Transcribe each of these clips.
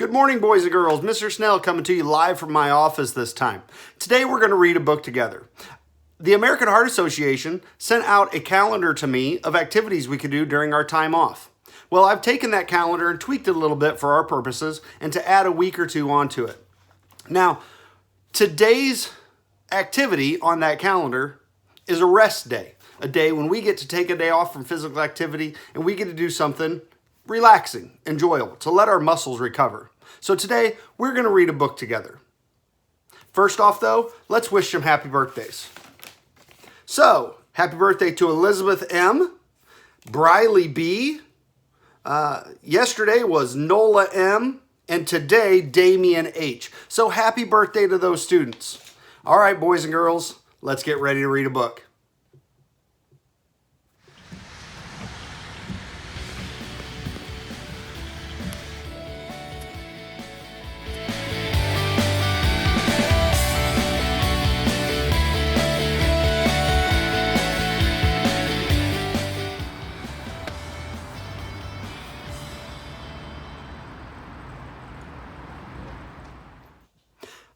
Good morning, boys and girls. Mr. Snell coming to you live from my office this time. Today we're going to read a book together. The American Heart Association sent out a calendar to me of activities we could do during our time off. Well, I've taken that calendar and tweaked it a little bit for our purposes and to add a week or two onto it. Now, today's activity on that calendar is a rest day, a day when we get to take a day off from physical activity and we get to do something relaxing, enjoyable, to let our muscles recover. So today, we're going to read a book together. First off, though, let's wish some happy birthdays. So, happy birthday to Elizabeth M., Briley B., yesterday was Nola M., and today, Damian H. So happy birthday to those students. All right, boys and girls, let's get ready to read a book.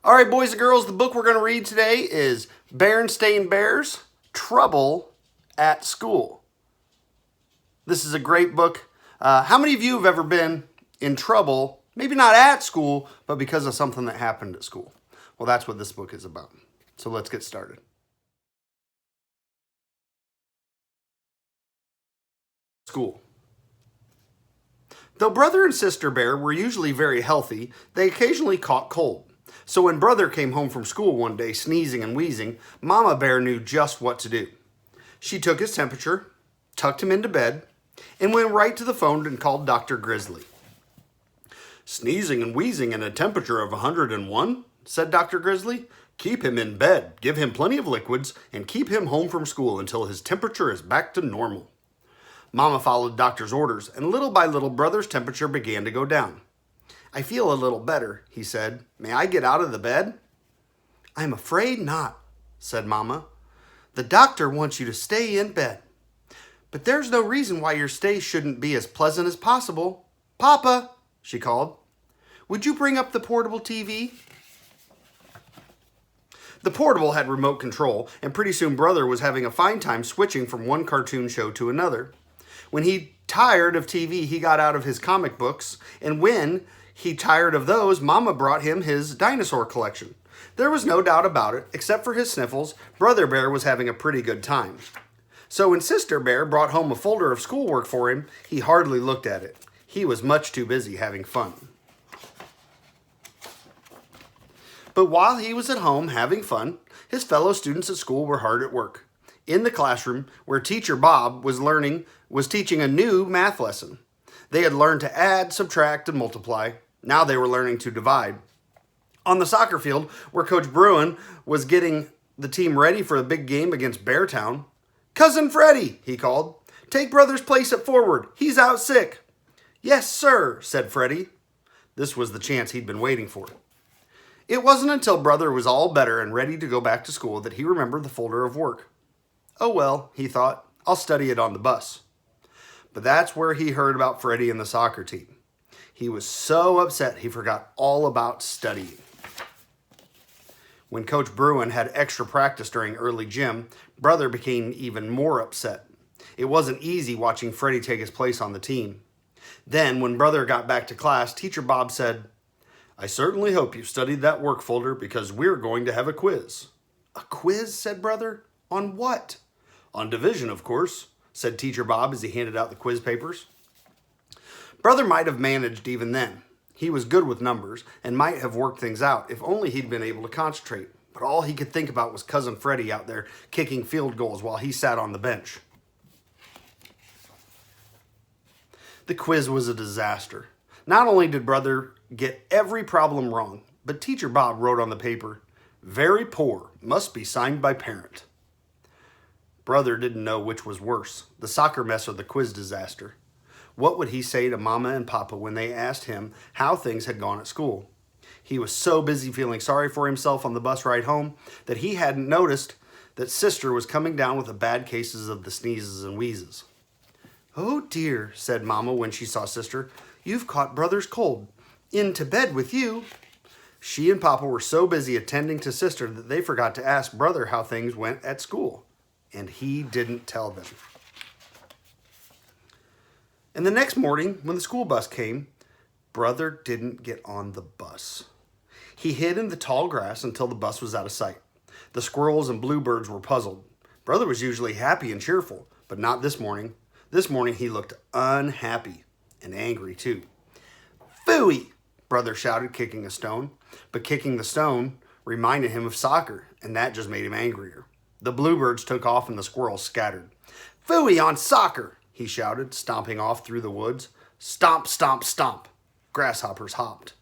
All right, boys and girls, the book we're going to read today is Berenstain Bears, Trouble at School. This is a great book. How many of you have ever been in trouble, maybe not at school, but because of something that happened at school? Well, that's what this book is about. So let's get started. School. Though Brother and Sister Bear were usually very healthy, they occasionally caught cold. So when Brother came home from school one day sneezing and wheezing, Mama Bear knew just what to do. She took his temperature, tucked him into bed, and went right to the phone and called Dr. Grizzly. "Sneezing and wheezing and a temperature of 101, said Dr. Grizzly. "Keep him in bed, give him plenty of liquids, and keep him home from school until his temperature is back to normal." Mama followed Doctor's orders, and little by little Brother's temperature began to go down. "I feel a little better," he said. "May I get out of the bed?" "I'm afraid not," said Mama. "The doctor wants you to stay in bed. But there's no reason why your stay shouldn't be as pleasant as possible. Papa," she called, "would you bring up the portable TV?" The portable had remote control, and pretty soon Brother was having a fine time switching from one cartoon show to another. When he tired of TV, he got out of his comic books, and when he tired of those, Mama brought him his dinosaur collection. There was no doubt about it, except for his sniffles, Brother Bear was having a pretty good time. So when Sister Bear brought home a folder of schoolwork for him, he hardly looked at it. He was much too busy having fun. But while he was at home having fun, his fellow students at school were hard at work. In the classroom, where Teacher Bob was teaching a new math lesson. They had learned to add, subtract, and multiply. Now they were learning to divide. On the soccer field, where Coach Bruin was getting the team ready for the big game against Beartown, "Cousin Freddie," he called, "take Brother's place at forward. He's out sick." "Yes, sir," said Freddie. This was the chance he'd been waiting for. It wasn't until Brother was all better and ready to go back to school that he remembered the folder of work. "Oh well," he thought, "I'll study it on the bus." But that's where he heard about Freddie and the soccer team. He was so upset he forgot all about studying. When Coach Bruin had extra practice during early gym, Brother became even more upset. It wasn't easy watching Freddie take his place on the team. Then, when Brother got back to class, Teacher Bob said, "I certainly hope you studied that work folder because we're going to have a quiz." "A quiz?" said Brother. "On what?" "On division, of course," said Teacher Bob as he handed out the quiz papers. Brother might have managed even then. He was good with numbers and might have worked things out if only he'd been able to concentrate. But all he could think about was Cousin Freddie out there kicking field goals while he sat on the bench. The quiz was a disaster. Not only did Brother get every problem wrong, but Teacher Bob wrote on the paper, "Very poor, must be signed by parent." Brother didn't know which was worse, the soccer mess or the quiz disaster. What would he say to Mama and Papa when they asked him how things had gone at school? He was so busy feeling sorry for himself on the bus ride home that he hadn't noticed that Sister was coming down with the bad cases of the sneezes and wheezes. "Oh dear," said Mama when she saw Sister. "You've caught Brother's cold. Into bed with you. She and Papa were so busy attending to Sister that they forgot to ask Brother how things went at school, and he didn't tell them. And the next morning, when the school bus came, Brother didn't get on the bus. He hid in the tall grass until the bus was out of sight. The squirrels and bluebirds were puzzled. Brother was usually happy and cheerful, but not this morning. This morning he looked unhappy and angry too. Phooey! Brother shouted, kicking a stone. But kicking the stone reminded him of soccer, and that just made him angrier. The bluebirds took off and the squirrels scattered. Phooey on soccer! He shouted, stomping off through the woods. Stomp, stomp, stomp. Grasshoppers hopped.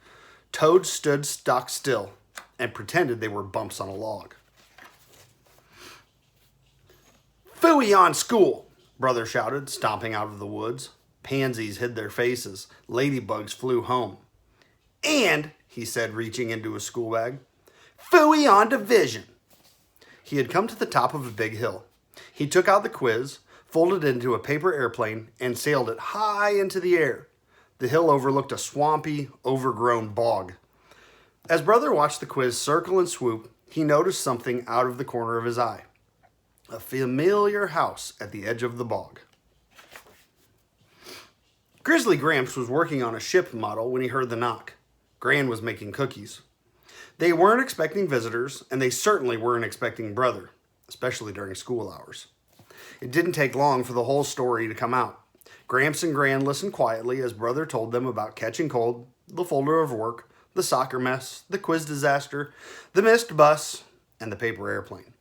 Toads stood stock still and pretended they were bumps on a log. Phooey on school! Brother shouted, stomping out of the woods. Pansies hid their faces. Ladybugs flew home. And, he said, reaching into his school bag, phooey on division. He had come to the top of a big hill. He took out the quiz, folded it into a paper airplane, and sailed it high into the air. The hill overlooked a swampy, overgrown bog. As Brother watched the quiz circle and swoop, he noticed something out of the corner of his eye. A familiar house at the edge of the bog. Grizzly Gramps was working on a ship model when he heard the knock. Gran was making cookies. They weren't expecting visitors, and they certainly weren't expecting Brother, especially during school hours. It didn't take long for the whole story to come out. Gramps and Gran listened quietly as Brother told them about catching cold, the folder of work, the soccer mess, the quiz disaster, the missed bus, and the paper airplane.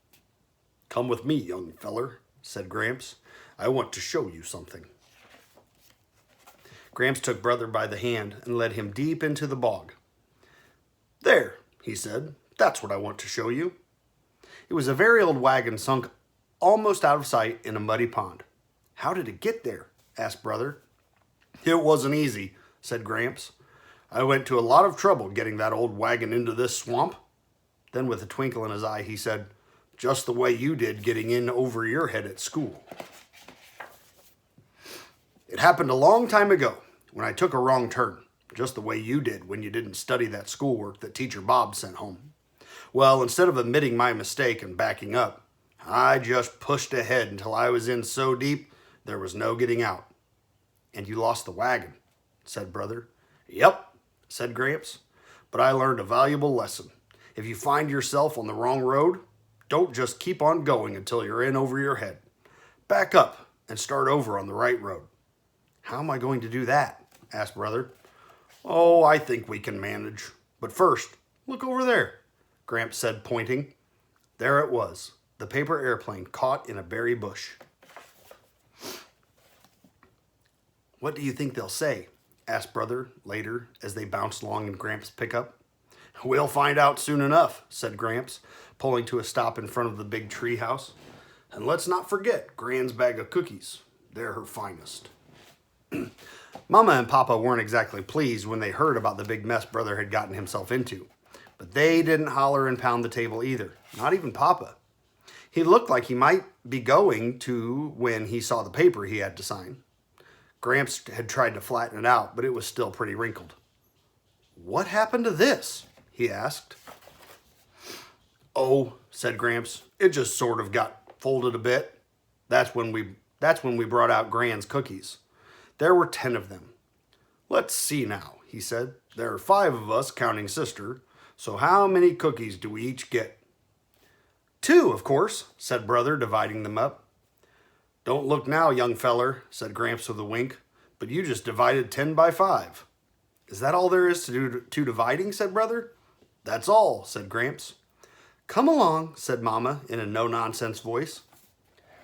Come with me, young feller, said Gramps. I want to show you something. Gramps took Brother by the hand and led him deep into the bog. There, he said, that's what I want to show you. It was a very old wagon sunk almost out of sight in a muddy pond. How did it get there? Asked Brother. It wasn't easy, said Gramps. I went to a lot of trouble getting that old wagon into this swamp. Then with a twinkle in his eye, he said, just the way you did getting in over your head at school. It happened a long time ago when I took a wrong turn, just the way you did when you didn't study that schoolwork that Teacher Bob sent home. Well, instead of admitting my mistake and backing up, I just pushed ahead until I was in so deep there was no getting out. And you lost the wagon, said Brother. Yep, said Gramps, but I learned a valuable lesson. If you find yourself on the wrong road, don't just keep on going until you're in over your head. Back up and start over on the right road. How am I going to do that? Asked Brother. Oh, I think we can manage. But first, look over there, Gramps said, pointing. There it was, the paper airplane caught in a berry bush. What do you think they'll say? Asked Brother later as they bounced along in Gramps' pickup. We'll find out soon enough, said Gramps, pulling to a stop in front of the big tree house. And let's not forget Gran's bag of cookies. They're her finest. Mama and Papa weren't exactly pleased when they heard about the big mess Brother had gotten himself into. But they didn't holler and pound the table either, not even Papa. He looked like he might be going to when he saw the paper he had to sign. Gramps had tried to flatten it out, but it was still pretty wrinkled. What happened to this? He asked. Oh, said Gramps, it just sort of got folded a bit. That's when we brought out Gran's cookies. There were 10 of them. Let's see now, he said. There are 5 of us, counting Sister. So how many cookies do we each get? 2, of course, said Brother, dividing them up. Don't look now, young feller, said Gramps with a wink, but you just divided 10 by 5. Is that all there is to do to dividing, said Brother. That's all, said Gramps. Come along, said Mama in a no-nonsense voice.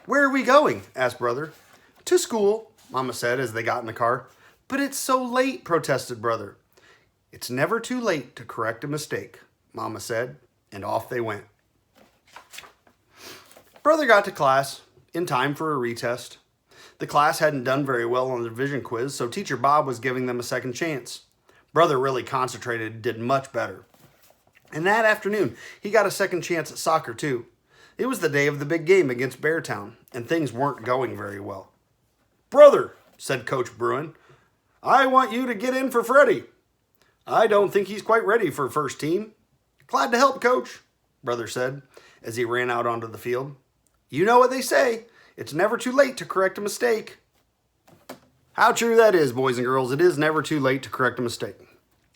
Where are we going? Asked Brother. To school, Mama said as they got in the car. But it's so late, protested Brother. It's never too late to correct a mistake, Mama said, and off they went. Brother got to class in time for a retest. The class hadn't done very well on the division quiz, so Teacher Bob was giving them a second chance. Brother really concentrated and did much better. And that afternoon, he got a second chance at soccer, too. It was the day of the big game against Beartown, and things weren't going very well. Brother, said Coach Bruin, I want you to get in for Freddie. I don't think he's quite ready for first team. Glad to help, Coach, Brother said as he ran out onto the field. You know what they say, it's never too late to correct a mistake. How true that is, boys and girls. It is never too late to correct a mistake.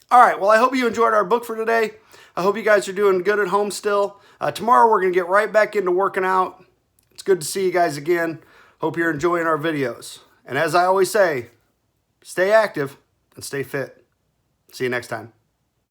All right, well, I hope you enjoyed our book for today. I hope you guys are doing good at home still. Tomorrow we're going to get right back into working out. It's good to see you guys again. Hope you're enjoying our videos. And as I always say, stay active and stay fit. See you next time.